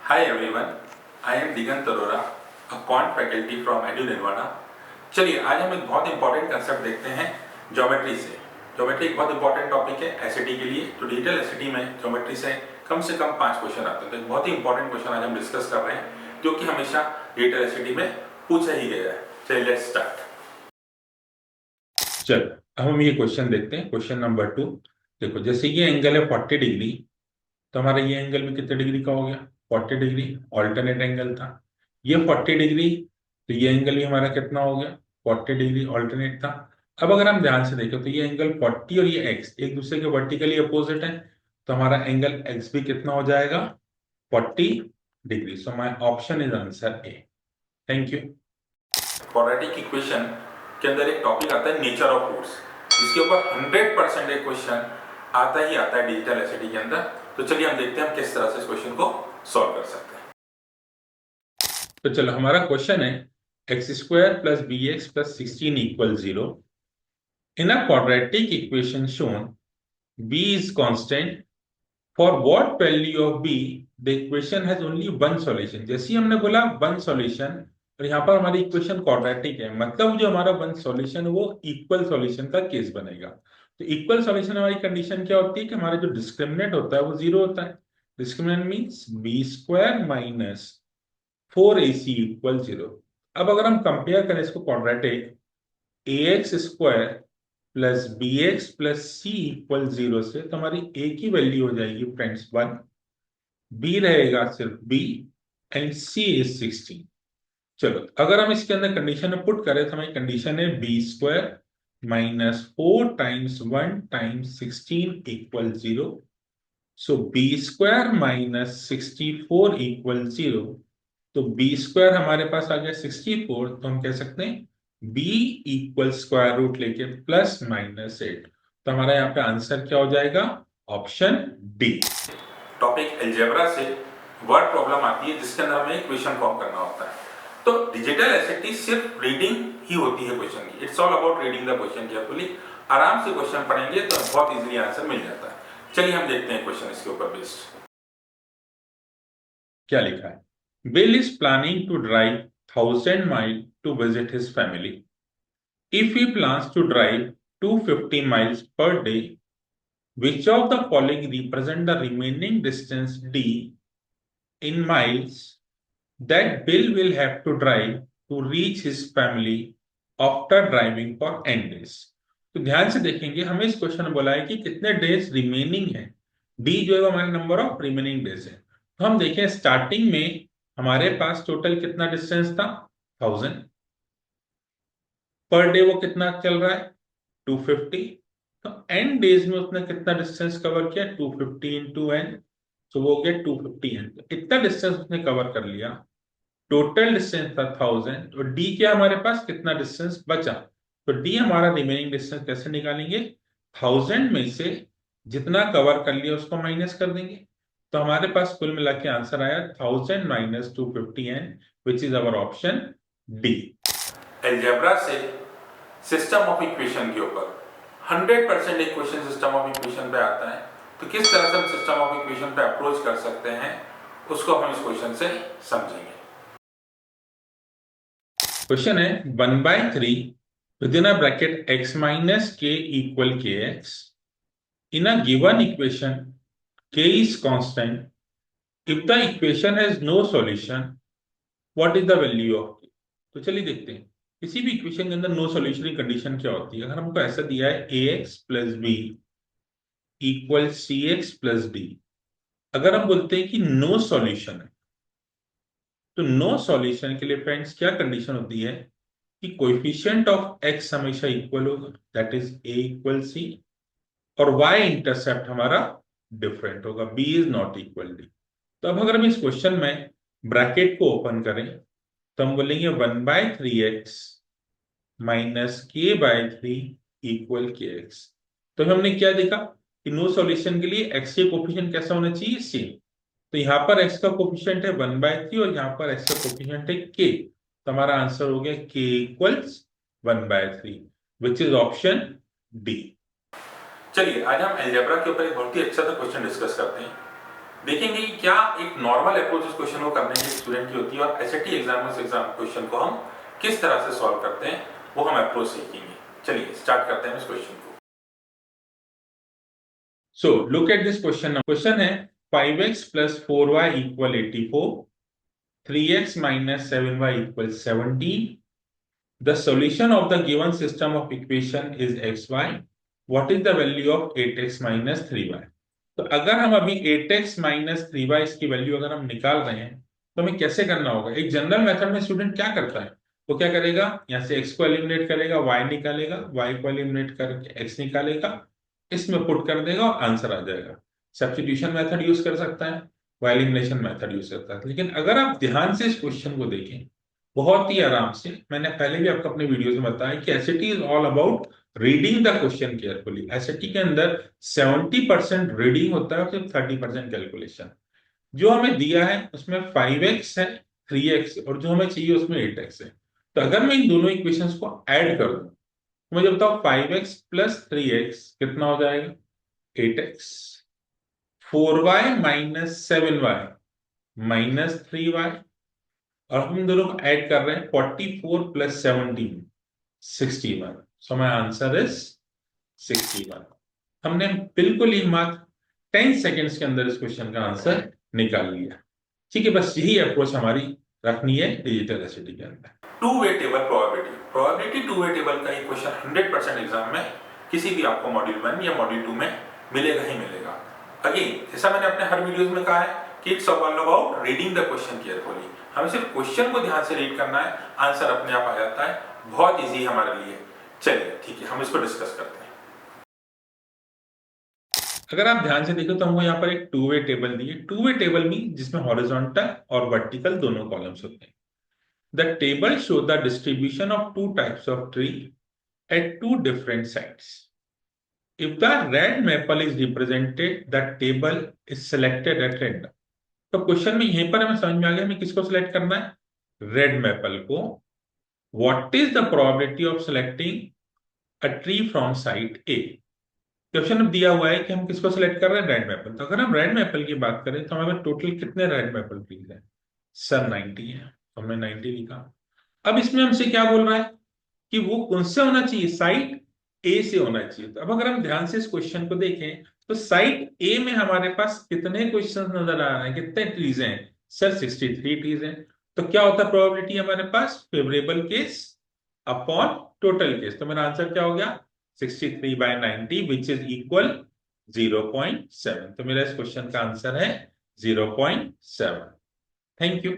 Hi everyone, I am Digant Arora, a quant faculty from Edu Nirvana. चलिए आज हम एक बहुत इंपॉर्टेंट कंसेप्ट देखते हैं ज्योमेट्री से। ज्योमेट्री एक बहुत इंपॉर्टेंट टॉपिक है एसएटी के लिए। तो डिजिटल एसएटी में ज्योमेट्री से कम 5 क्वेश्चन आते हैं। तो एक बहुत ही इंपॉर्टेंट क्वेश्चन आज हम डिस्कस कर रहे हैं जो कि हमेशा डिजिटल एसएटी में पूछा ही गया है। चलिए लेट्स स्टार्ट। चलो अब हम ये क्वेश्चन देखते हैं। Question number 2। देखो जैसे ये एंगल है 40 डिग्री, तो हमारा ये एंगल भी कितने डिग्री का हो गया? 40 डिग्री। ऑल्टरनेट एंगल था ये 40 डिग्री, तो ये एंगल भी हमारा कितना हो गया? 40 डिग्री ऑल्टरनेट था। अब अगर हम ध्यान से देखें तो ये एंगल 40 और ये एक्स एक दूसरे के वर्टिकली अपोजिट है, तो हमारा एंगल एक्स भी कितना हो जाएगा? 40 degree. So my option is answer A. Thank you. Quadratic equation के अंदर एक टॉपिक आता है नेचर ऑफ रूट्स, जिसके ऊपर 100% एक क्वेश्चन आता ही आता है डिजिटल एसएटी के अंदर। तो चलिए हम देखते हैं हम किस तरह से इस क्वेश्चन को सॉल्व कर सकते हैं। तो चलो हमारा क्वेश्चन है x square plus B x plus 16 equal 0 in a quadratic equation shown b is constant for what value of b the equation has only one solution। जैसे ही हमने बोला वन सॉल्यूशन, और यहाँ पर हमारी इक्वेशन क्वाड्रेटिक है, मतलब जो हमारा वन सॉल्यूशन है वो इक्वल सॉल्यूशन का केस बनेगा। तो इक्वल सॉल्यूशन हमारी कंडीशन क्या होती है कि हमारा जो डिस्क्रिमिनेंट होता है वो 0 होता है। Discriminant means B square minus 4ac equal 0। अब अगर हम कंपेयर करें इसको quadratic, A X square plus B x plus C equal 0 से, तो हमारी ए की वैल्यू हो जाएगी फ्रेंड्स 1, बी रहेगा सिर्फ बी, एंड सी इज 16। चलो अगर हम इसके अंदर कंडीशन में पुट करें तो हमारी कंडीशन है b square minus 4 times 1 times 16 equal 0। So b square minus 64 equal 0। तो बी स्क्वायर हमारे पास आ गया 64, तो हम कह सकते हैं b इक्वल स्क्वायर रूट लेके प्लस माइनस 8। तो हमारा यहाँ पे आंसर क्या हो जाएगा? Option D. टॉपिक अलजेब्रा से वर्ड प्रॉब्लम आती है जिसके अंदर हमें इक्वेशन फॉर्म करना होता है। तो डिजिटल एसएटी सिर्फ रीडिंग ही होती है क्वेश्चन की। It's all about reading the question carefully. आराम से क्वेश्चन पढ़ेंगे तो बहुत इजीली आंसर मिल जाता है। चलिए हम देखते हैं क्वेश्चन इसके ऊपर बेस्ड क्या लिखा है। Bill is planning to drive 1000 miles to visit his family. If he plans to drive 250 miles per day, which of the following represent the remaining distance d in miles that Bill will have to drive to reach his family after driving for n days? तो ध्यान से देखेंगे, हमें इस question में बोला है कि कितने डेज रिमेनिंग है। डी जो है वो हमारे नंबर ऑफ रिमेनिंग डेज है। तो हम देखें स्टार्टिंग में हमारे पास टोटल कितना डिस्टेंस था? 1000। पर डे वो कितना चल रहा है? 250। तो एन डेज में उसने कितना डिस्टेंस कवर किया? 250 इंटू एन, तो वो हो गया 250 एन। तो इतना डिस्टेंस उसने कवर कर लिया। टोटल डिस्टेंस था 1000, और डी क्या हमारे पास कितना डिस्टेंस बचा? तो डी हमारा रिमेनिंग डिस्टेंस कैसे निकालेंगे? 1000 में से जितना कवर कर लिया उसको माइनस कर देंगे। तो हमारे पास कुल मिला के आंसर आया 1000 minus 250 n, which is our option D. Algebra से सिस्टम ऑफ इक्वेशन के ऊपर 100% एक क्वेश्चन सिस्टम ऑफ इक्वेशन पे आता है, तो किस तरह से हम सिस्टम ऑफ इक्वेशन पे अप्रोच कर सकते हैं उसको हम इस क्वेश्चन से समझेंगे। क्वेश्चन है 1/3 within a bracket x minus k equal kx in a given equation k is constant if the equation has no solution what is the value of k। तो चलिए देखते हैं किसी भी इक्वेशन के अंदर नो सॉल्यूशन की कंडीशन क्या होती है। अगर हमको ऐसा दिया है ax plus b equal c x plus d, अगर हम बोलते हैं कि नो सॉल्यूशन है, तो नो सॉल्यूशन के लिए फ्रेंड्स क्या कंडीशन होती है कि कोएफिशिएंट ऑफ x हमेशा इक्वल होगा, that is a equal c, और y इंटरसेप्ट हमारा डिफरेंट होगा, b is not equal d। तो अब अगर हम इस क्वेश्चन में ब्रैकेट को ओपन करें तो हम बोलेंगे 1/3x माइनस के बाय 3 इक्वल के एक्स। तो हमने क्या देखा कि नो सॉल्यूशन के लिए x के कोफिशिएंट कैसा होना चाहिए? सेम। तो यहाँ पर x का कोफिशिएंट है 1/3 और यहाँ पर x का कोफिशिएंट है k, तो हमारा आंसर हो गया k equals 1/3, which is option D. चलिए आज हम अलजेब्रा के ऊपर एक बहुत ही अच्छा सा क्वेश्चन डिस्कस करते हैं। देखेंगे कि क्या एक नॉर्मल अप्रोच इस क्वेश्चन को करने के स्टूडेंट की होती है और एसएटी एग्जाम क्वेश्चन को हम किस तरह से सॉल्व करते हैं वो हम अप्रोच सीखेंगे। चलिए स्टार्ट करते हैं इस क्वेश्चन को। So look at this question. Question है 5x + 4y = 84, 3x - 7y = 17. The solution of the given system of equation is xy. What is the value of 8x - 3y? तो अगर हम अभी 8x - 3y इसकी वैल्यू अगर हम निकाल रहे हैं तो हमें कैसे करना होगा। एक जनरल मेथड में स्टूडेंट क्या करता है, वो क्या करेगा, यहाँ से x को एलिमिनेट करेगा, y निकालेगा, y को एलिमिनेट करके x निकालेगा, इसमें पुट कर देगा और आंसर आ जाएगा। सब्स्टिट्यूशन मेथड यूज कर सकता है, वो एलिमिनेशन मेथड यूज करता है। लेकिन अगर आप ध्यान से इस क्वेश्चन को देखें बहुत ही आराम से, मैंने पहले भी आपको अपने वीडियोस में बताया कि SAT is all about reading the question carefully. SAT के अंदर 70% रीडिंग होता है और सिर्फ 30% कैलकुलेशन। जो हमें दिया है उसमें 5x है, 3x और जो हमें चाहिए उसमें 8x है। तो अगर मैं इन दोनों इक्वेशंस को ऐड कर दूं तो मुझे बताओ 5x + 3x कितना हो जाएगा, 8x, 4y - 7y - 3y, और हम दोनों को ऐड कर रहे हैं 44 + 17 61। So my answer is 61। हमने बिल्कुल ही मात्र 10 सेकेंड्स के अंदर इस क्वेश्चन का आंसर निकाल लिया। ठीक है, बस यही अप्रोच हमारी रखनी है डिजिटल एसएटी के अंदर। Two way table probability two way table का ये क्वेश्चन 100% एग्जाम में किसी भी आपको मॉड्यूल 1 या मॉड्यूल 2 में मिलेगा ही मिलेगा। अगेन जैसा मैंने अपने हर वीडियोस में कहा है कि it's all about reading the question carefully. हमें सिर्फ क्वेश्चन को ध्यान से रीड करना है, आंसर अपने आप आ जाता है। बहुत इजी है हमारे लिए। चलिए ठीक है, हम इसको डिस्कस करते हैं। अगर आप ध्यान से देखो तो हमको यहाँ पर एक टू वे टेबल दी है। टू वे टेबल में जिसमें हॉरिजॉन्टल और वर्टिकल दोनों कॉलम्स होते हैं। The table show the distribution of two types of tree at two different sides. If the red maple is represented, the table is selected at random. तो question में यहीं पर हमें समझ में आ गया हमें किसको सिलेक्ट करना है, रेड मैपल को। What is the probability of selecting a tree from site A. Question में दिया हुआ है कि हम किसको सिलेक्ट कर रहे हैं, रेड मैपल। तो अगर हम रेड मैपल की बात करें तो हमारे टोटल कितने रेड मैपल ट्रीज हैं, सर 90 है। हमने 90 लिखा। अब इसमें हमसे क्या बोल रहा है कि वो कौन से होना चाहिए, साइट ए से होना चाहिए। तो अब अगर हम ध्यान से इस क्वेश्चन को देखें तो साइट ए में हमारे पास कितने क्वेश्चन नजर आ रहे हैं, कितने ट्रीज हैं, सर 63 ट्रीज हैं। तो क्या होता है प्रोबेबिलिटी हमारे पास, favourable case upon total case. तो मेरा आंसर क्या हो गया, 63/90 विच इज इक्वल 0.7। तो मेरा इस क्वेश्चन का आंसर है 0.7। Thank you.